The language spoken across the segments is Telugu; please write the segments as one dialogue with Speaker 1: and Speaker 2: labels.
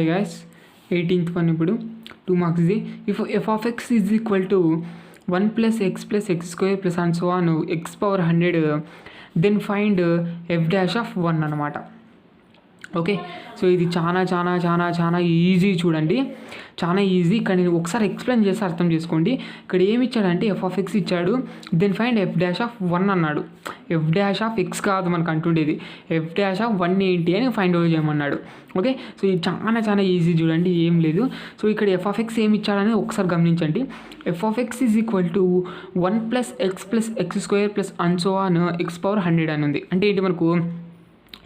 Speaker 1: Hi guys, 18th one ఇప్పుడు 2 marks ఇది. If f of x is equal to 1 plus x square plus and so on x power 100, then find f dash of 1 అనమాట. ఓకే, సో ఇది చాలా ఈజీ చూడండి, చాలా ఈజీ. ఇక్కడ నేను ఒకసారి ఎక్స్ప్లెయిన్ చేసి అర్థం చేసుకోండి. ఇక్కడ ఏమి ఇచ్చాడంటే ఎఫ్ ఆఫ్ ఎక్స్ ఇచ్చాడు, then find F dash of 1 అన్నాడు. ఎఫ్ డాష్ ఆఫ్ ఎక్స్ కాదు మనకు అంటుండేది, ఎఫ్ డాష్ ఆఫ్ 1 ఏంటి అని ఫైండ్ అవుట్ చేయమన్నాడు. ఓకే, సో ఇది చాలా ఈజీ చూడండి, ఏం లేదు. సో ఇక్కడ ఎఫ్ ఆఫ్ ఎక్స్ ఏమి ఇచ్చాడని ఒకసారి గమనించండి. F of X is equal to 1 plus x square plus and so on X power 100 అని ఉంది. అంటే ఏంటి మనకు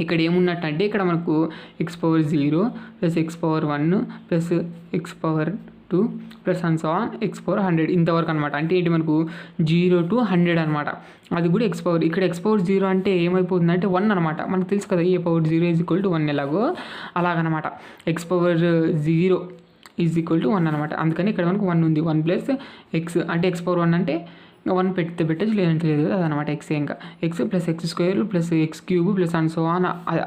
Speaker 1: ఇక్కడ ఏమున్నట్టు అంటే ఇక్కడ మనకు X power 0 plus X power 1 plus X power 2 plus and so on X power 100 ఇంతవరకు అనమాట. అంటే ఏంటి మనకు 0 to 100 అనమాట. అది కూడా ఎక్స్ పవర్, ఇక్కడ ఎక్స్ పవర్ 0 అంటే ఏమైపోతుంది అంటే 1 అనమాట. మనకు తెలుసు కదా ఏ పవర్ 0 ఈజ్ ఈక్వల్ టు 1 ఎలాగో అలాగనమాట. X power 0 is equal to 1 అనమాట. అందుకని ఇక్కడ మనకు 1 ఉంది. 1 ప్లస్ ఎక్స్ అంటే ఎక్స్ పవర్ 1 అంటే 1 పెట్టచ్చు, లేదంటే లేదు అదనమాట. ఎక్స్ ఇంకా X plus X square plus X cube plus and so on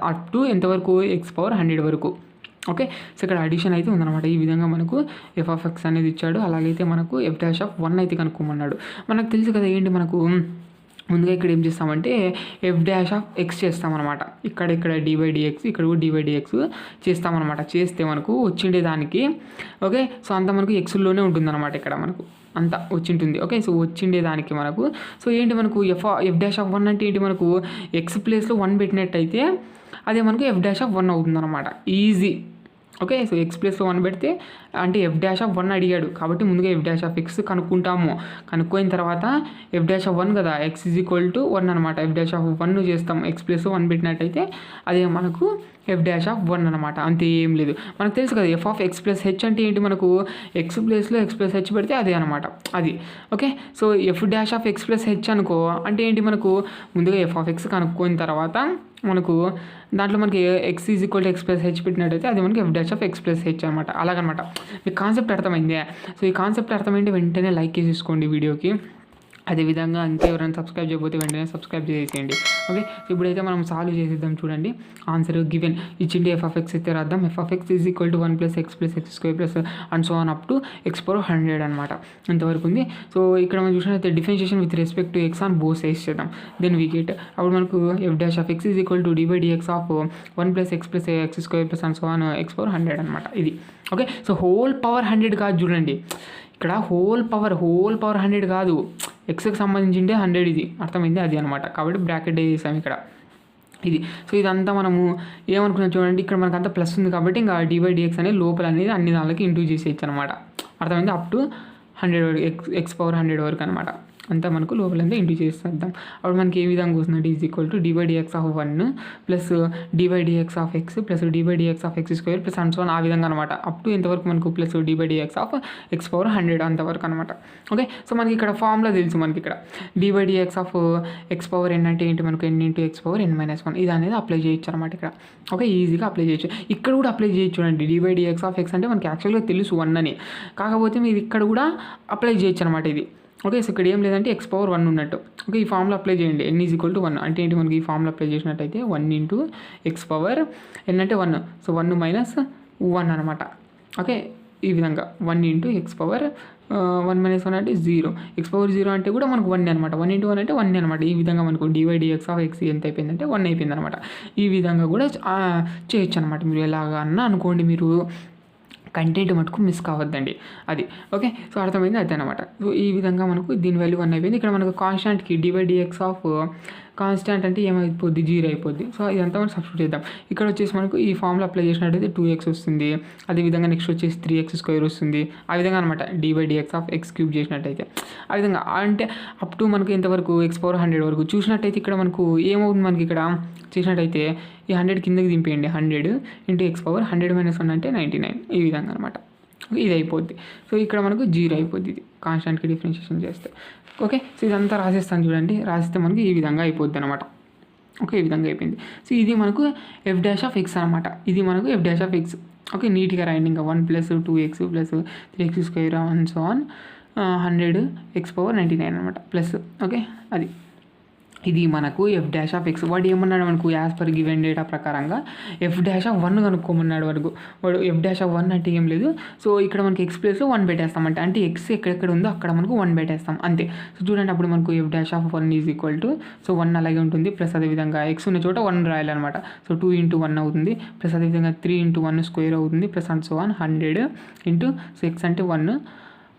Speaker 1: up to ఎంతవరకు ఎక్స్ పవర్ 100 వరకు. ఓకే, సో ఇక్కడ అడిషన్ అయితే ఉందన్నమాట. ఈ విధంగా మనకు ఎఫ్ ఆఫ్ ఎక్స్ అనేది ఇచ్చాడు. అలాగైతే మనకు ఎఫ్ డాష్ ఆఫ్ 1 అయితే కనుక్కోమన్నాడు. మనకు తెలుసు కదా ఏంటి మనకు ముందుగా ఇక్కడ ఏం చేస్తామంటే ఎఫ్ డాష్ ఆఫ్ ఎక్స్ చేస్తామన్నమాట. ఇక్కడ dy/dx, ఇక్కడ కూడా dy/dx చేస్తామన్నమాట. చేస్తే మనకు వచ్చిండే దానికి ఓకే, సో అంతా మనకు ఎక్స్లోనే ఉంటుందన్నమాట. ఇక్కడ మనకు అంతా వచ్చింటుంది. ఓకే, సో వచ్చిండే దానికి మనకు సో ఏంటి మనకు ఎఫ్ డాష్ ఆఫ్ 1 అంటే ఏంటి మనకు ఎక్స్ ప్లేస్లో 1 పెట్టినట్టయితే అదే మనకు ఎఫ్ డాష్ ఆఫ్ 1 అవుతుందన్నమాట. ఈజీ. ఓకే, సో ఎక్స్ ప్లేస్లో 1 పెడితే అంటే ఎఫ్ డాష్ ఆఫ్ 1 అడిగాడు కాబట్టి ముందుగా ఎఫ్ డాష్ ఆఫ్ ఎక్స్ కనుక్కుంటాము. కనుక్కోయిన తర్వాత ఎఫ్ డాష్ ఆఫ్ 1 కదా, ఎక్స్ ఈజ్ ఈక్వల్ టు 1 అనమాట. ఎఫ్ డాష్ ఆఫ్ 1 చేస్తాం, ఎక్స్ ప్లేస్లో 1 పెట్టినట్టయితే అదే మనకు ఎఫ్ డాష్ ఆఫ్ 1 అనమాట. అంతే, ఏం లేదు. మనకు తెలుసు కదా F of X plus H అంటే ఏంటి మనకు ఎక్స్ ప్లేస్లో ఎక్స్ ప్లస్ హెచ్ పెడితే అదే అనమాట అది. Okay, so F dash of X plus H అనుకో అంటే ఏంటి మనకు ముందుగా ఎఫ్ ఆఫ్ ఎక్స్ కనుక్కోయిన తర్వాత మనకు దాంట్లో మనకి X is equal to X plus H పెట్టినట్టయితే అది మనకి F dash of X plus H అనమాట. అలాగనమాట. మీకు కాన్సెప్ట్ అర్థమైంది. సో ఈ కాన్సెప్ట్ అర్థమైంటే వెంటనే లైక్ చేసేసుకోండి వీడియోకి. అదేవిధంగా ఇంకా ఎవరైనా సబ్స్క్రైబ్ చేయకపోతే వెంటనే సబ్స్క్రైబ్ చేసేయండి. ఓకే, సో ఇప్పుడైతే మనం సాల్వ్ చేసేద్దాం. చూడండి ఆన్సర్ గివెన్ ఇచ్చిండి ఎఫ్ ఆఫ్ ఎక్స్ అయితే రాద్దాం. F of X is equal to 1 plus x square plus and so on up to X power 100 అనమాట. ఇంతవరకు ఉంది. సో ఇక్కడ మనం చూసినట్లయితే differentiation with respect to X on both sides చేద్దాం. దెన్ వీ గెట్ అప్పుడు మనకు F dash of X is equal to dy/dx of 1 plus x square plus and so on X power 100 అనమాట. ఇది ఓకే, సో హోల్ పవర్ 100 కాదు చూడండి, ఇక్కడ హోల్ పవర్ 100 కాదు, ఎక్స్కి సంబంధించిండే 100. ఇది అర్థమైంది అది అనమాట. కాబట్టి బ్రాకెట్ చేసాం ఇక్కడ ఇది. సో ఇదంతా మనము ఏమనుకున్నాం చూడండి, ఇక్కడ మనకు అంతా ప్లస్ ఉంది కాబట్టి ఇంకా dy/dx అనేది లోపల అనేది అన్ని దానికి ఇంటూ చేసేయచ్చు అనమాట. అర్థమైంది, అప్ టు 100 వరకు ఎక్స్ పవర్ 100 వరకు అనమాట. అంతా మనకు లోపలంతా ఇంటూ చేసేద్దాం. అప్పుడు మనకి ఏ విధంగా వస్తుందంటే is equal to dy/dx of 1 plus dy/dx of X plus dy/dx of X square plus and so on ఆ విధంగా అనమాట. అప్ టు ఎంతవరకు మనకు plus dy/dx of X power 100 అంతవరకు అనమాట. ఓకే, సో మనకి ఇక్కడ ఫార్ములా తెలుసు. మనకి ఇక్కడ dy/dx of X power n అంటే ఏంటి మనకు n into X power n-1 ఇది అనేది అప్లై చేయొచ్చు అనమాట ఇక్కడ. ఓకే, ఈజీగా అప్లై చేయొచ్చు. ఇక్కడ కూడా అప్లై చేయొచ్చు చూడండి. dy/dx ఆఫ్ ఎక్స్ అంటే మనకి యాక్చువల్గా తెలుసు 1 అని, కాకపోతే మీరు ఇక్కడ కూడా అప్లై చేయొచ్చు అనమాట ఇది. ఓకే, సో ఇక్కడ ఏం లేదంటే ఎక్స్ పవర్ 1 ఉన్నట్టు. ఓకే, ఈ ఫార్ములా అప్లై చేయండి. n ఈజ్ ఈక్వల్ టు 1 అంటే ఏంటి మనకి ఈ ఫార్ములా అప్లై చేసినట్టయితే 1 ఇంటూ ఎక్స్ పవర్ n అంటే 1, సో 1 మైనస్ 1 అనమాట. ఓకే, ఈ విధంగా 1 ఇంటూ ఎక్స్ పవర్ 1 మైనస్ 1 అంటే 0, ఎక్స్ పవర్ 0 అంటే కూడా మనకు 1 అనమాట. 1 ఇంటూ 1 అంటే 1 అనమాట. ఈ విధంగా మనకు dy/dx ఆఫ్ ఎక్స్ ఎంత అయిపోయిందంటే 1 అయిపోయింది అనమాట. ఈ విధంగా కూడా చేయొచ్చు అనమాట. మీరు ఎలాగా అన్నా అనుకోండి, మీరు కంటెంట్ మటుకు మిస్ కావద్దండి అది. ఓకే, సో అర్థమైంది అదే అనమాట. సో ఈ విధంగా మనకు దీని వాల్యూ 1 అయిపోయింది. ఇక్కడ మనకు కాన్స్టాంట్కి dy/dx ఆఫ్ కాన్స్టాంట్ అంటే ఏమైపోద్ది 0 అయిపోద్ది. సో ఇదంతా మనం సబ్స్టిట్యూట్ చేద్దాం. ఇక్కడ వచ్చేసి మనకు ఈ ఫార్ములా అప్లై చేసినట్టయితే 2x వస్తుంది. అదేవిధంగా నెక్స్ట్ వచ్చేసి 3x స్క్వేర్ వస్తుంది. ఆ విధంగా అనమాట dy/dx ఆఫ్ ఎక్స్ క్యూబ్ చేసినట్టయితే ఆ విధంగా అంటే అప్ టు మనకు ఎంతవరకు ఎక్స్ పవర్ 100 వరకు చూసినట్టయితే ఇక్కడ మనకు ఏమవుతుంది మనకి ఇక్కడ చేసినట్టయితే ఈ 100 కిందకి దింపేయండి. 100 ఇంటూ ఎక్స్ పవర్ 100 మైనస్ 1 అంటే 99 ఈ విధంగా అనమాట. ఇది అయిపోద్ది. సో ఇక్కడ మనకు 0 అయిపోద్ది ఇది కాన్స్టాంట్కి డిఫరెన్షియేషన్ చేస్తే. ఓకే, సో ఇదంతా రాసేస్తాను చూడండి. రాసిస్తే మనకి ఈ విధంగా అయిపోద్ది అనమాట. ఓకే, ఈ విధంగా అయిపోయింది. సో ఇది మనకు ఎఫ్ డాష్ ఆఫ్ ఎక్స్ అనమాట. ఇది మనకు F dash of X. Okay, నీట్గా రాయండి. ఇంకా 1 plus 2x plus 3x square and so on 100 X power 99 అనమాట ప్లస్. ఓకే, అది ఇది మనకు ఎఫ్ డాష్ ఆఫ్ ఎక్స్. వాడు ఏమన్నాడు మనకు యాజ్ పర్ గివెన్ డేటా ప్రకారంగా ఎఫ్ డాష్ ఆఫ్ 1 కనుక్కోమన్నాడు వాడు ఎఫ్ డాష్ ఆఫ్ 1 అంటే ఏం లేదు. సో ఇక్కడ మనకి ఎక్స్ ప్లేస్లో 1 పెట్టేస్తాం అంటే ఎక్స్ ఎక్కడెక్కడ ఉందో అక్కడ మనకు 1 పెట్టేస్తాం అంతే. సో చూడండి అప్పుడు మనకు F dash of 1 is equal to, so 1 అలాగే ఉంటుంది, ప్లస్ అదేవిధంగా ఎక్స్ ఉన్న చోట 1 రాయాలన్నమాట. సో 2 × 1 అవుతుంది, ప్లస్ అదేవిధంగా 3 × 1 స్క్వేర్ అవుతుంది, plus and so 100 into, so X అంటే 1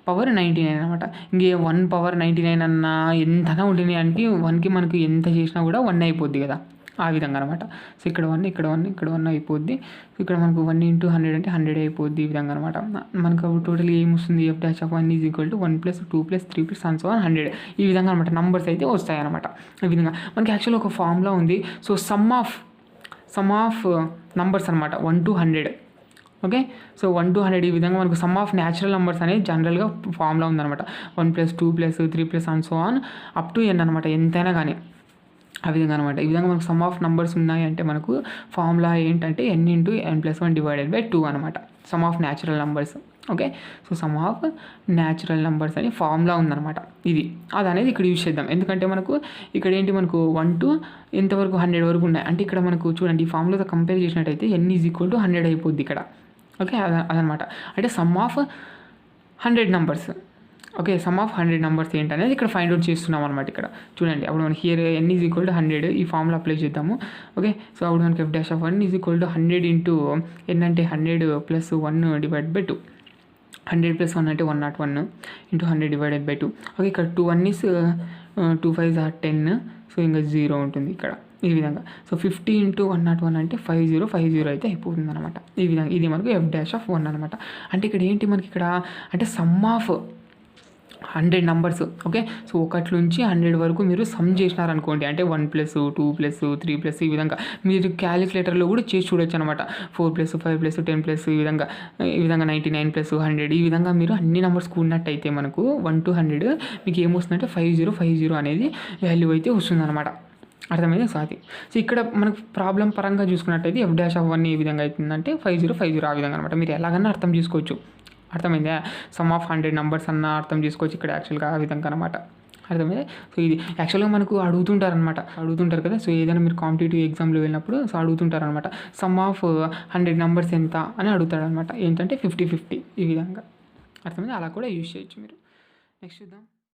Speaker 1: పవర్ 99 అనమాట. ఇంకే 1 పవర్ 99 అన్న ఎంతనా ఉంటుంది అంటే 1కి మనకు ఎంత చేసినా కూడా 1 అయిపోద్ది కదా, ఆ విధంగా అనమాట. సో ఇక్కడ 1 ఇక్కడ 1 ఇక్కడ 1 అయిపోద్ది. సో ఇక్కడ మనకు 1 × 100 అంటే 100 అయిపోద్ది ఈ విధంగా అనమాట. మనకు టోటల్ ఏమొస్తుంది, F dash of 1 is equal to 1 + 2 + 3 + and so 100 ఈ విధంగా అనమాట నంబర్స్ అయితే వస్తాయి అనమాట. ఈ విధంగా మనకి యాక్చువల్గా ఒక ఫార్ములా ఉంది. సో సమ్ ఆఫ్ నంబర్స్ అనమాట 1 to 100. ఓకే, సో 1 to 100 ఈ విధంగా మనకు సమ్ ఆఫ్ న్యాచురల్ నెంబర్స్ అనేది జనరల్గా ఫార్ములా ఉందన్నమాట. 1 + 2 + 3 + and so on up to n అనమాట, ఎంతైనా కానీ ఆ విధంగా అనమాట. ఈ విధంగా మనకు సమ్ ఆఫ్ నెంబర్స్ ఉన్నాయి అంటే మనకు ఫార్ములా ఏంటంటే n × n+1 / 2 అనమాట, some of natural numbers. Okay, so some of natural numbers అని ఫార్ములా ఉందన్నమాట. అది అనేది ఇక్కడ యూజ్ చేద్దాం. ఎందుకంటే మనకు ఇక్కడ ఏంటి, మనకు 1 to ఎంతవరకు 100 వరకు ఉన్నాయి. అంటే ఇక్కడ మనకు చూడండి ఈ ఫార్ములాతో కంపేర్ చేసినట్టయితే n ఈజ్ ఈక్వల్ టు 100 అయిపోద్ది ఇక్కడ. ఓకే, అదనమాట. అంటే some of 100 numbers. Okay, some of 100 numbers ఏంటనేది ఇక్కడ ఫైండ్ అవుట్ చేస్తున్నాం అనమాట. ఇక్కడ చూడండి అప్పుడు మనకి here n is equal to 100 ఈ ఫార్ములా అప్లై చేద్దాము. ఓకే, సో అప్పుడు మనకి F dash of 1 is equal to 100 into n అంటే 100 + 1 / 2. 100 + 1 అంటే 101 ఇంటూ 100 / 2. ఓకే, ఇక్కడ 2 1 ఈస్ 2 5 are 10. సో ఇంకా 0 ఉంటుంది ఇక్కడ ఈ విధంగా. సో 50 × 101 అంటే 5050 అయితే అయిపోతుంది అనమాట. ఈ విధంగా ఇది మనకు ఎఫ్ డాష్ ఆఫ్ 1 అనమాట. అంటే ఇక్కడ ఏంటి మనకి ఇక్కడ అంటే some of 100 numbers. Okay, so 1 నుంచి 100 వరకు మీరు సమ్ చేసినారనుకోండి, అంటే 1 + 2 + 3 ఈ విధంగా మీరు క్యాలిక్యులేటర్లో కూడా చేసి చూడొచ్చు అనమాట. 4 + 5 + 10 ఈ విధంగా 99 + 100 ఈ విధంగా మీరు అన్ని నెంబర్స్ కూడినట్టయితే మనకు 1 to 100 మీకు ఏమొస్తుందంటే 5050 అనేది వాల్యూ అయితే వస్తుందన్నమాట. అర్థమైంది. సో ఇక్కడ మనకు ప్రాబ్లం పరంగా చూసుకున్నట్టయితే ఎఫ్ డాష్ ఆఫ్ 1 ఏ విధంగా అవుతుందంటే 5050 ఆ విధంగా అనమాట. మీరు ఎలాగన్నా అర్థం చేసుకోవచ్చు. అర్థమైందా, సమ్ ఆఫ్ 100 నెంబర్స్ అన్న అర్థం చేసుకోవచ్చు ఇక్కడ యాక్చువల్గా ఆ విధంగా అనమాట. అర్థమైంది. సో ఇది యాక్చువల్గా మనకు అడుగుతుంటారు కదా. సో ఏదైనా మీరు కాంపిటేటివ్ ఎగ్జామ్లో వెళ్ళినప్పుడు సో అడుగుతుంటారనమాట, సమ్ ఆఫ్ 100 నెంబర్స్ ఎంత అని అడుగుతాడనమాట. ఏంటంటే 50-50 ఈ విధంగా. అర్థమైంది, అలా కూడా యూజ్ చేయొచ్చు మీరు. నెక్స్ట్ చూద్దాం.